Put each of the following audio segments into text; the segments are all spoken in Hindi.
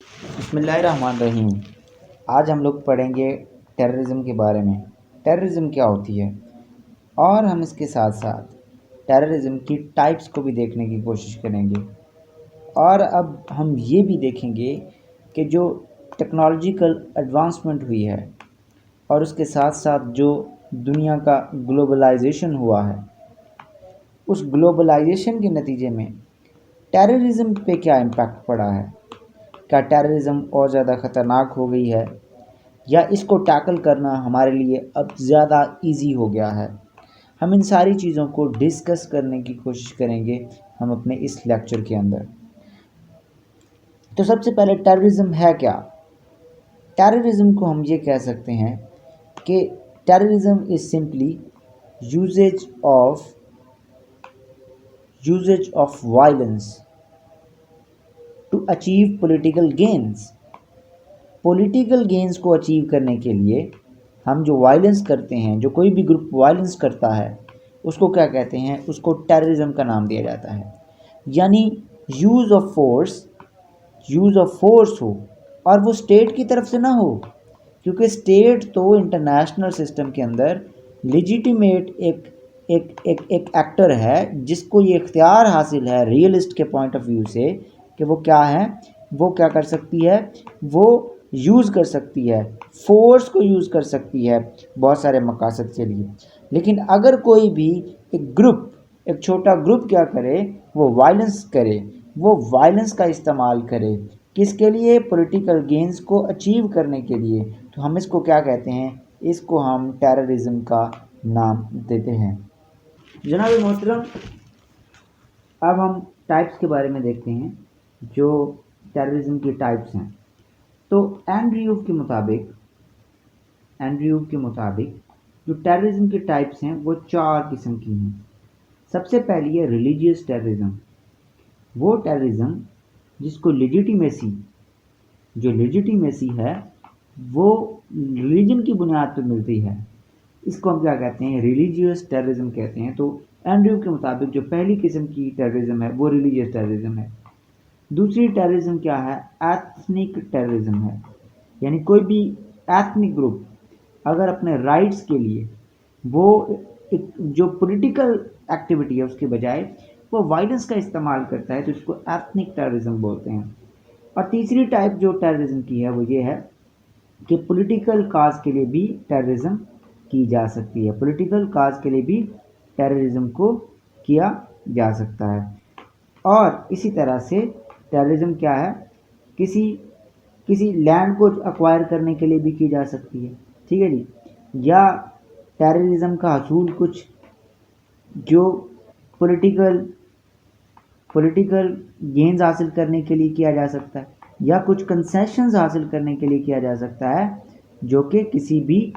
बिस्मिल्लाहिर्रहमानिर्रहीम। आज हम लोग पढ़ेंगे टेररिज्म के बारे में। टेररिज्म क्या होती है और हम इसके साथ साथ टेररिज्म की टाइप्स को भी देखने की कोशिश करेंगे। और अब हम ये भी देखेंगे कि जो टेक्नोलॉजिकल एडवांसमेंट हुई है और उसके साथ साथ जो दुनिया का ग्लोबलाइजेशन हुआ है, उस ग्लोबलाइजेशन के नतीजे में टेररिज्म पे क्या इम्पैक्ट पड़ा है। क्या टेररिज्म और ज़्यादा ख़तरनाक हो गई है या इसको टैकल करना हमारे लिए अब ज़्यादा इजी हो गया है। हम इन सारी चीज़ों को डिस्कस करने की कोशिश करेंगे हम अपने इस लेक्चर के अंदर। तो सबसे पहले टेररिज्म है क्या। टेररिज्म को हम ये कह सकते हैं कि terrorism is simply uses of violence to achieve political gains. Political gains को अचीव करने के लिए हम जो वायलेंस करते हैं, जो कोई भी ग्रुप वायलेंस करता है, उसको क्या कहते हैं, उसको टेररिज्म का नाम दिया जाता है। यानी यूज़ ऑफ फोर्स हो और वो स्टेट की तरफ से ना हो, क्योंकि स्टेट तो इंटरनेशनल सिस्टम के अंदर लेजिटिमेट एक एक्टर है जिसको ये इख्तियार हासिल है रियलिस्ट के पॉइंट ऑफ व्यू से कि वो क्या है, वो क्या कर सकती है, वो यूज़ कर सकती है, फोर्स को यूज़ कर सकती है बहुत सारे मकासद के लिए। लेकिन अगर कोई भी एक छोटा ग्रुप क्या करे, वो वायलेंस करे, वो वायलेंस का इस्तेमाल करे, किसके लिए, पॉलिटिकल गेन्स को अचीव करने के लिए, तो हम इसको क्या कहते हैं, इसको हम टेररिज्म का नाम देते हैं। जनाब मोहतरम, अब हम टाइप्स के बारे में देखते हैं जो टेररिज्म की टाइप्स हैं। तो एंड्रयू के मुताबिक जो टेररिज्म के टाइप्स हैं वो 4 किस्म की हैं। सबसे पहली है रिलीजियस टेररिज्म। वो टेररिज्म जिसको लेजिटिमेसी है वो रिलीजन की बुनियाद पर मिलती है, इसको हम क्या कहते हैं, रिलीजियस टेररिज्म कहते हैं। तो एंड्रयू के मुताबिक जो पहली किस्म की टेररिज्म है वो रिलीजियस टेररिज्म है। दूसरी टेररिज्म क्या है, एथनिक टेररिज्म है। यानी कोई भी एथनिक ग्रुप अगर अपने राइट्स के लिए वो एक जो पॉलिटिकल एक्टिविटी है उसके बजाय वो वायलेंस का इस्तेमाल करता है, तो इसको एथनिक टेररिज्म बोलते हैं। और तीसरी टाइप जो टेररिज्म की है वो ये है कि पॉलिटिकल काज के लिए भी टेररिज्म की जा सकती है, पॉलिटिकल काज के लिए भी टेररिज्म को किया जा सकता है। और इसी तरह से टेररिज्म क्या है, किसी लैंड को अक्वायर करने के लिए भी की जा सकती है, ठीक है जी। या टेररिज्म का हसूल कुछ जो पॉलिटिकल गेन्स हासिल करने के लिए किया जा सकता है, या कुछ कंसेशंस हासिल करने के लिए किया जा सकता है जो कि किसी भी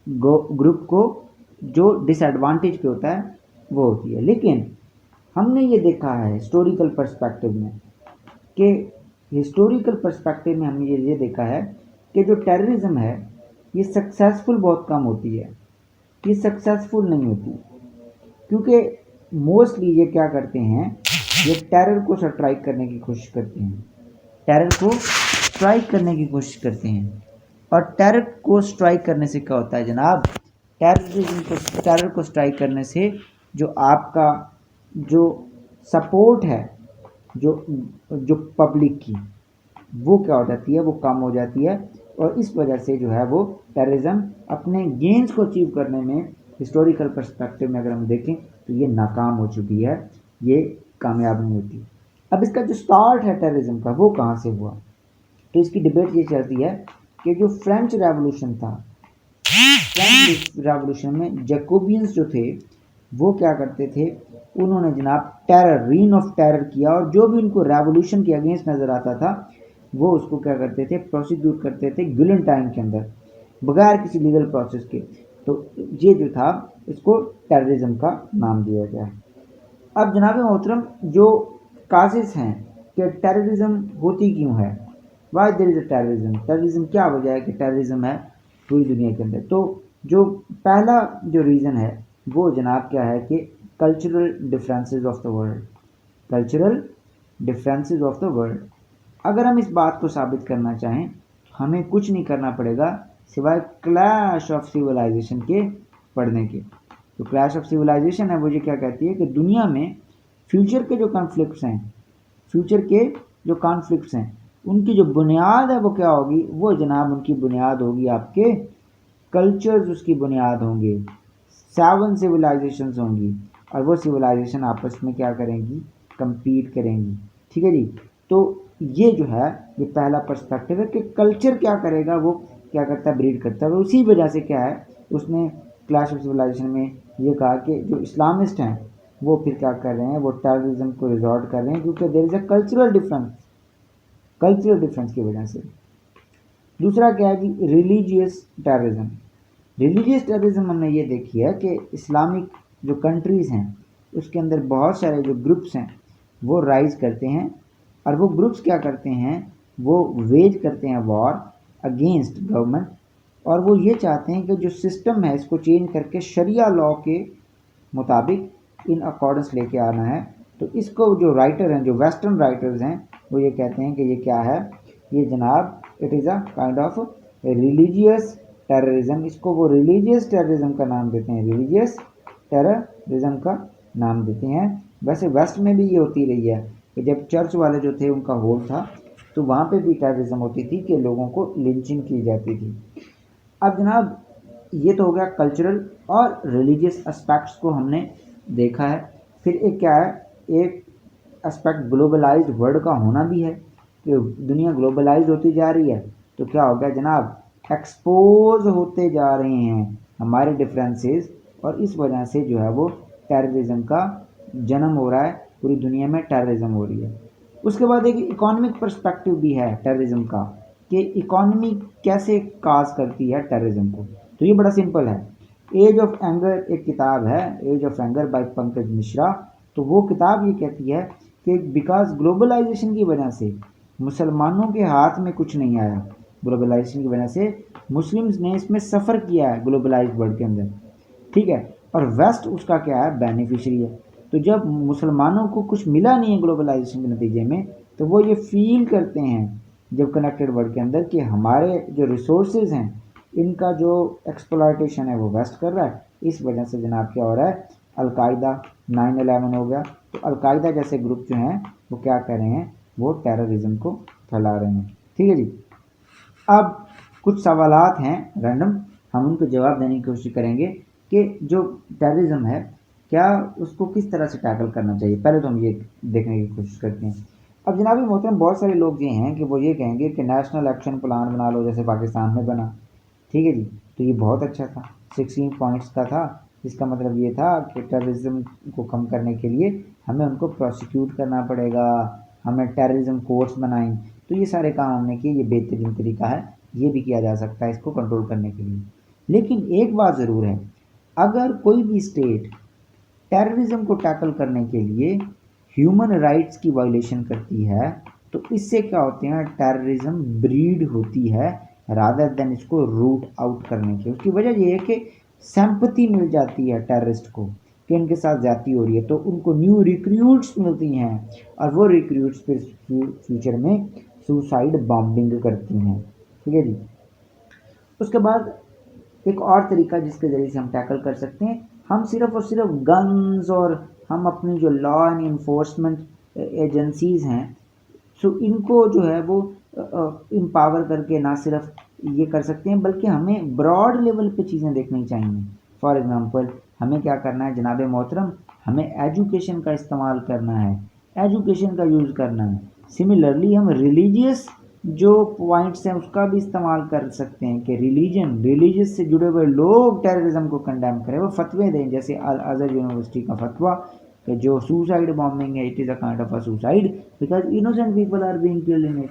ग्रुप को जो डिसएडवांटेज पे होता है वो होती है। लेकिन हमने ये देखा है हिस्टोरिकल पर्सपेक्टिव में हमने ये देखा है कि जो टेररिज्म है ये सक्सेसफुल बहुत कम होती है, ये सक्सेसफुल नहीं होती, क्योंकि मोस्टली ये क्या करते हैं, ये टेरर को स्ट्राइक करने की कोशिश करते हैं, और टेरर को स्ट्राइक करने से क्या होता है जनाब, टेरर को स्ट्राइक करने से जो आपका जो सपोर्ट है जो पब्लिक की वो क्या हो जाती है, वो कम हो जाती है। और इस वजह से जो है वो टेररिज्म अपने गेन्स को अचीव करने में हिस्टोरिकल पर्सपेक्टिव में अगर हम देखें तो ये नाकाम हो चुकी है, ये कामयाब नहीं होती। अब इसका जो स्टार्ट है टेररिज्म का वो कहाँ से हुआ, तो इसकी डिबेट ये चलती है कि जो फ्रेंच रेवोल्यूशन था, फ्रेंच रेवोल्यूशन में जैकोबियंस जो थे वो क्या करते थे, उन्होंने जनाब रीन ऑफ टेरर किया, और जो भी उनको रेवोल्यूशन के अगेंस्ट नज़र आता था वो उसको क्या करते थे, प्रोसिक्यूट करते थे गिलेटिन के अंदर बगैर किसी लीगल प्रोसेस के। तो ये जो था इसको टेररिज्म का नाम दिया गया। अब जनाब मोहतरम, जो काजेस हैं कि टेररिज्म होती क्यों है, why there is a terrorism क्या वजह है कि टेररिज्म है पूरी दुनिया के अंदर। तो जो पहला जो रीज़न है वो जनाब क्या है कि cultural differences of the world. अगर हम इस बात को साबित करना चाहें हमें कुछ नहीं करना पड़ेगा सिवाय क्लैश ऑफ सिविलाइजेशन के पढ़ने के। तो क्लैश ऑफ सिविलाइजेशन है वो ये क्या कहती है कि दुनिया में फ्यूचर के जो कॉन्फ्लिक्ट्स हैं उनकी जो बुनियाद है वो क्या होगी, वो जनाब उनकी बुनियाद होगी आपके कल्चर्स, उसकी बुनियाद होंगे 7 सिविलाइजेशंस होंगी और वो सिविलाइजेशन आपस में क्या करेंगी, compete करेंगी। ठीक है जी। तो ये जो है ये पहला पर्सपेक्टिव है कि कल्चर क्या करेगा, वो क्या करता है, ब्रीड करता है। और उसी वजह से क्या है उसने क्लैश ऑफ सिविलाइजेशन में ये कहा कि जो इस्लामिस्ट हैं वो फिर क्या कर रहे हैं, वो टेररिज्म को रिजॉर्ट कर रहे हैं क्योंकि there is a cultural difference की वजह से। दूसरा क्या है कि रिलीजियस टेररिज्म हमने ये देखी है कि इस्लामिक जो कंट्रीज़ हैं उसके अंदर बहुत सारे जो ग्रुप्स हैं वो राइज करते हैं और वो ग्रुप्स क्या करते हैं, वो वेज करते हैं वॉर अगेंस्ट गवर्नमेंट और वो ये चाहते हैं कि जो सिस्टम है इसको चेंज करके शरिया लॉ के मुताबिक इन अकॉर्डेंस लेके आना है। तो इसको जो राइटर हैं, जो वेस्टर्न राइटर्स हैं, वो ये कहते हैं कि ये क्या है, ये जनाब it is a kind of religious terrorism. इसको वो रिलीजियस टेररिज्म का नाम देते हैं, रिलीजियस टेररिज्म का नाम देते हैं। वैसे वेस्ट में भी ये होती रही है कि जब चर्च वाले जो थे उनका होल था तो वहाँ पे भी टेररिज्म होती थी कि लोगों को लिंचिंग की जाती थी। अब जनाब ये तो हो गया कल्चरल और रिलीजियस एस्पेक्ट्स को हमने देखा है। फिर एक क्या है, एक एस्पेक्ट ग्लोबलाइज्ड वर्ल्ड का होना भी है कि दुनिया ग्लोबलाइज्ड होती जा रही है तो क्या हो गया जनाब, एक्सपोज होते जा रहे हैं हमारे डिफरेंसेस और इस वजह से जो है वो टेररिज्म का जन्म हो रहा है, पूरी दुनिया में टेररिज्म हो रही है। उसके बाद एक इकोनॉमिक पर्सपेक्टिव भी है टेररिज्म का कि इकोनॉमी कैसे काज करती है टेररिज्म को। तो ये बड़ा सिंपल है। एज ऑफ एंगर एक किताब है, age of anger by Pankaj Mishra. तो वो किताब ये कहती है कि बिकॉज ग्लोबलाइजेशन की वजह से मुसलमानों के हाथ में कुछ नहीं आया, ग्लोबलाइजेशन की वजह से मुस्लिम्स ने इसमें सफ़र किया है ग्लोबलाइज्ड वर्ल्ड के अंदर, ठीक है, और वेस्ट उसका क्या है, बेनिफिशियरी है। तो जब मुसलमानों को कुछ मिला नहीं है ग्लोबलाइजेशन के नतीजे में तो वो ये फील करते हैं जब कनेक्टेड वर्ल्ड के अंदर कि हमारे जो रिसोर्सेज हैं इनका जो एक्सप्लॉयटेशन है वो वेस्ट कर रहा है। इस वजह से जनाब क्या हो रहा है, अलकायदा 9/11 हो गया। तो अलकायदा जैसे ग्रुप जो हैं वो क्या कर रहे हैं, वो टेररिज्म को फैला रहे हैं। ठीक है जी। अब कुछ सवालात हैं रैंडम, हम उनको जवाब देने की कोशिश करेंगे कि जो टेररिज्म है क्या उसको किस तरह से टैकल करना चाहिए। पहले तो हम ये देखने की कोशिश करते हैं। अब जनाब मोहतरम बहुत सारे लोग ये हैं कि वो ये कहेंगे कि नेशनल एक्शन प्लान बना लो जैसे पाकिस्तान में बना। ठीक है जी, तो ये बहुत अच्छा था, 16 पॉइंट्स का था। इसका मतलब ये था कि टेररिज्म को कम करने के लिए हमें उनको प्रोसिक्यूट करना पड़ेगा, हमें टेररिज्म कोर्ट्स बनाएं। तो ये सारे काम हमने किए, ये बेहतरीन तरीका है, ये भी किया जा सकता है इसको कंट्रोल करने के लिए। लेकिन एक बात ज़रूर है, अगर कोई भी स्टेट टेररिज्म को टैकल करने के लिए ह्यूमन राइट्स की वायलेशन करती है तो इससे क्या होते हैं, टेररिज्म ब्रीड होती है रादर देन इसको रूट आउट करने की। उसकी वजह ये है कि सिंपैथी मिल जाती है टेररिस्ट को कि इनके साथ ज़्यादती हो रही है, तो उनको न्यू रिक्रूट्स मिलती हैं और वो रिक्रूट्स फिर फ्यूचर में सुसाइड बॉम्बिंग करती हैं। ठीक है जी। उसके बाद एक और तरीका जिसके ज़रिए से हम टैकल कर सकते हैं, हम सिर्फ और सिर्फ गन्स और हम अपनी जो लॉ एंड इन्फोर्समेंट एजेंसीज़ हैं सो इनको जो है वो एम्पावर करके ना सिर्फ ये कर सकते हैं बल्कि हमें ब्रॉड लेवल पे चीज़ें देखनी चाहिए। फॉर एग्जांपल हमें क्या करना है जनाब मोहतरम, हमें एजुकेशन का इस्तेमाल करना है, एजुकेशन का यूज़ करना है। सिमिलरली हम रिलीजियस जो पॉइंट्स हैं उसका भी इस्तेमाल कर सकते हैं कि रिलीजियस से जुड़े हुए लोग टेररिज्म को कंडेम करें, वो फतवे दें। जैसे अल अज़हर यूनिवर्सिटी का फतवा कि जो सुसाइड बॉम्बिंग है it is a kind of a suicide because innocent people are being killed in it.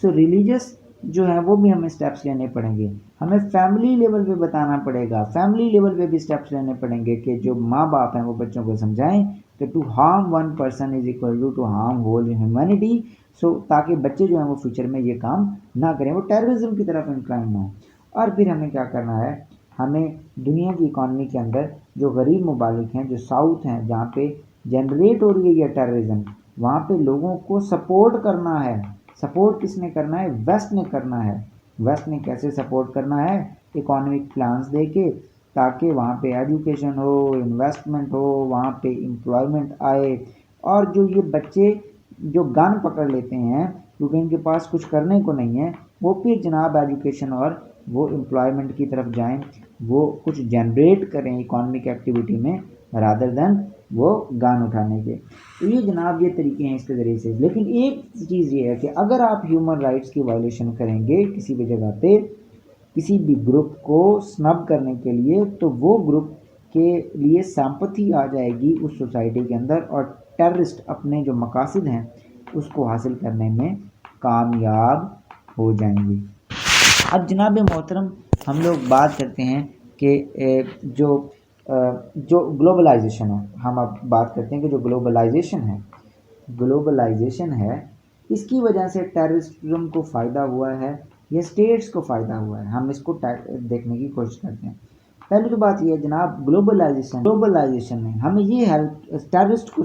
So religious जो है वो भी हमें स्टेप्स लेने पड़ेंगे, हमें फैमिली लेवल पे बताना पड़ेगा, फैमिली लेवल पे भी स्टेप्स लेने पड़ेंगे कि जो माँ बाप हैं वो बच्चों को समझाएं कि to harm one person is equal to harm whole humanity. So ताकि बच्चे जो हैं वो फ्यूचर में ये काम ना करें, वो टेररिज्म की तरफ इंक्लाइन ना हो। और फिर हमें क्या करना है, हमें दुनिया की इकॉनमी के अंदर जो गरीब ममालिक हैं, जो साउथ हैं, जहाँ पे जनरेट हो रही है ये टेररिज्म, वहाँ पे लोगों को सपोर्ट करना है, सपोर्ट किसने करना है? वेस्ट ने करना है। वेस्ट ने कैसे सपोर्ट करना है? इकोनॉमिक प्लान्स दे के, ताकि वहाँ पे एजुकेशन हो, इन्वेस्टमेंट हो, वहाँ पे एम्प्लॉयमेंट आए, और जो ये बच्चे जो गन पकड़ लेते हैं क्योंकि इनके पास कुछ करने को नहीं है, वो फिर जनाब एजुकेशन और वो एम्प्लॉयमेंट की तरफ जाएं, वो कुछ जनरेट करें इकोनॉमिक एक्टिविटी में रादर देन वो गन उठाने के। तो ये जनाब ये तरीके हैं इसके ज़रिए से। लेकिन एक चीज़ ये है कि अगर आप ह्यूमन राइट्स की वायलेशन करेंगे किसी भी जगह पे, किसी भी ग्रुप को स्नब करने के लिए, तो वो ग्रुप के लिए सैम्पथी आ जाएगी उस सोसाइटी के अंदर, और टेररिस्ट अपने जो मकासद हैं उसको हासिल करने में कामयाब हो जाएंगे। अब जनाब मोहतरम हम लोग बात करते हैं कि जो ग्लोबलाइजेशन है, हम अब बात करते हैं कि जो ग्लोबलाइजेशन है इसकी वजह से टेररिज्म को फ़ायदा हुआ है या स्टेट्स को फ़ायदा हुआ है, हम इसको देखने की कोशिश करते हैं। पहली तो बात यह है जनाब, ग्लोबलाइजेशन ने हमें ये टेररिस्ट को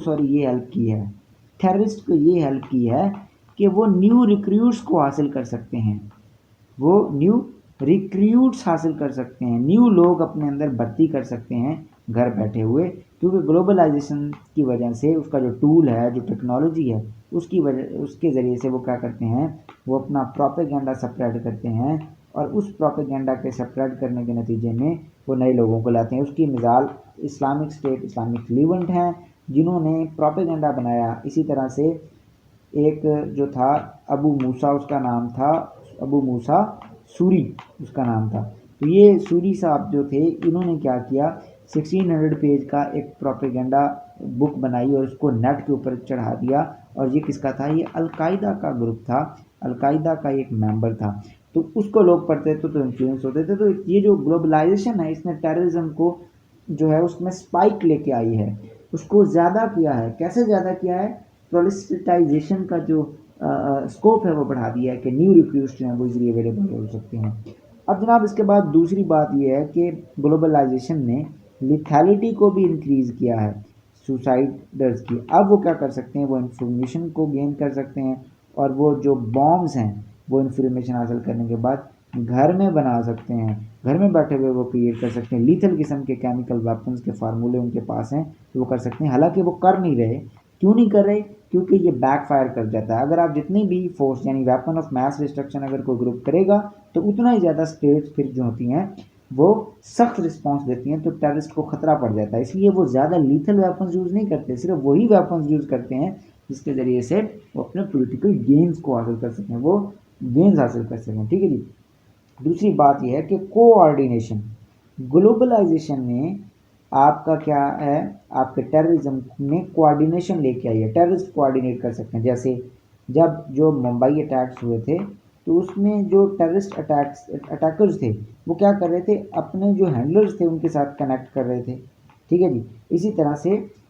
ये हेल्प की है कि वो न्यू रिक्रूट्स को हासिल कर सकते हैं, न्यू लोग अपने अंदर भर्ती कर सकते हैं घर बैठे हुए, क्योंकि ग्लोबलाइजेशन की वजह से उसका जो टूल है, जो टेक्नोलॉजी है, उसके ज़रिए से वो क्या करते हैं, वो अपना प्रोपेगेंडा स्प्रेड करते हैं, और उस प्रोपेगेंडा के स्प्रेड करने के नतीजे में वो नए लोगों को लाते हैं। उसकी मिसाल इस्लामिक स्टेट, इस्लामिक लीवेंट हैं, जिन्होंने प्रोपेगेंडा बनाया। इसी तरह से एक जो था अबू मूसा, उसका नाम था अबू मूसा सूरी उसका नाम था। तो ये सूरी साहब जो थे, इन्होंने क्या किया, 1600 पेज का एक प्रोपेगेंडा बुक बनाई और उसको नेट के ऊपर चढ़ा दिया। और ये किसका था? ये अलकायदा का ग्रुप था, अलकायदा का एक मेंबर था। तो उसको लोग पढ़ते थे तो इन्फ्लुएंस होते थे। तो ये जो ग्लोबलाइजेशन है इसने टेररिज्म को जो है उसमें स्पाइक लेके आई है, उसको ज़्यादा किया है। कैसे ज़्यादा किया है? प्रोलिफरेटाइजेशन का जो स्कोप है वो बढ़ा दिया है कि न्यू रिक्रूट्स जो हैं वो इजीली अवेलेबल हो सकते हैं। अब जनाब इसके बाद दूसरी बात ये है कि ग्लोबलाइजेशन ने लिथैलिटी को भी इंक्रीज़ किया है, सुसाइडर्स की। अब वो क्या कर सकते हैं, वो इंफॉर्मेशन को गेन कर सकते हैं, और वो जो बॉम्ब्स हैं वो इंफॉर्मेशन हासिल करने के बाद घर में बना सकते हैं, घर में बैठे हुए वो क्रिएट कर सकते हैं। लीथल किस्म के केमिकल वेपन्स के फार्मूले उनके पास हैं, तो वो कर सकते हैं। हालांकि वो कर नहीं रहे। क्यों नहीं कर रहे? क्योंकि ये बैकफायर कर जाता है। अगर आप जितनी भी फोर्स यानी वेपन ऑफ मैस डिस्ट्रक्शन अगर कोई ग्रुप करेगा तो उतना ही ज़्यादा स्टेट्स फिर जो होती हैं वो सख्त रिस्पॉन्स देती हैं, तो टेररिस्ट को ख़तरा पड़ जाता है। इसलिए वो ज़्यादा लीथल वेपन्स यूज़ नहीं करते, सिर्फ वही वेपन्स यूज़ करते हैं जिसके ज़रिए से वो अपने पॉलिटिकल गेन्स को हासिल कर सकें, वो गेन्स हासिल कर सकें। ठीक है जी। दूसरी बात यह है कि कोऑर्डिनेशन, ग्लोबलाइजेशन ने आपका क्या है, आपके टेररिज्म में कोऑर्डिनेशन लेके आई है। टेररिस्ट कोऑर्डिनेट कर सकते हैं। जैसे जब जो मुंबई अटैक्स हुए थे तो उसमें जो टेररिस्ट अटैकर्स थे वो क्या कर रहे थे, अपने जो हैंडलर्स थे उनके साथ कनेक्ट कर रहे थे। ठीक है जी। इसी तरह से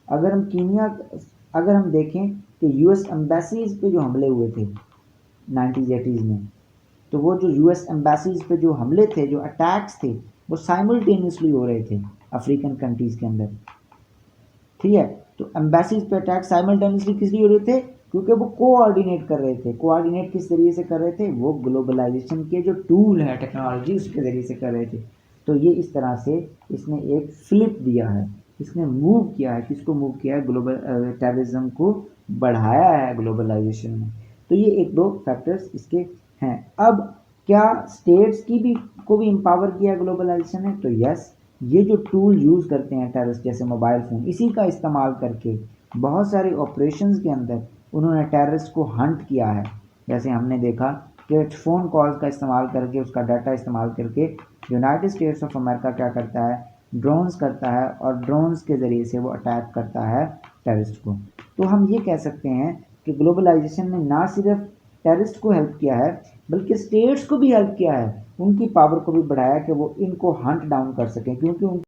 अगर हम देखें कि यूएस एम्बेसीज पे जो हमले हुए थे 1980s में, तो वो जो यूएस एम्बेसीज पे जो हमले थे, जो अटैक्स थे, वो साइमल्टेनियसली हो रहे थे अफ्रीकन कंट्रीज़ के अंदर। ठीक है। तो एम्बेसीज पे अटैक साइमल्टेनियसली किस लिए हो रहे थे? क्योंकि वो कोऑर्डिनेट कर रहे थे। कोऑर्डिनेट किस तरीके से कर रहे थे? वो ग्लोबलाइजेशन के जो टूल है, टेक्नोलॉजी, उसके ज़रिए से कर रहे थे। तो ये इस तरह से इसने एक फ्लिप दिया है, इसने मूव किया है। किसको मूव किया है? टेररिज्म को बढ़ाया है ग्लोबलाइजेशन में। तो ये एक दो फैक्टर्स इसके हैं। अब क्या स्टेट्स को भी एम्पावर किया ग्लोबलाइजेशन है? तो यस, ये जो टूल यूज़ करते हैं टेररिस्ट, जैसे मोबाइल फ़ोन, इसी का इस्तेमाल करके बहुत सारे ऑपरेशंस के अंदर उन्होंने टेररिस्ट को हंट किया है। जैसे हमने देखा कि फ़ोन कॉल्स का इस्तेमाल करके, उसका डाटा इस्तेमाल करके यूनाइटेड स्टेट्स ऑफ अमेरिका क्या करता है, ड्रोन्स करता है, और ड्रोन्स के ज़रिए से वो अटैक करता है टेररिस्ट को। तो हम ये कह सकते हैं कि ग्लोबलाइजेशन ने ना सिर्फ टेररिस्ट को हेल्प किया है बल्कि स्टेट्स को भी हेल्प किया है, उनकी पावर को भी बढ़ाया कि वो इनको हंट डाउन कर सकें, क्योंकि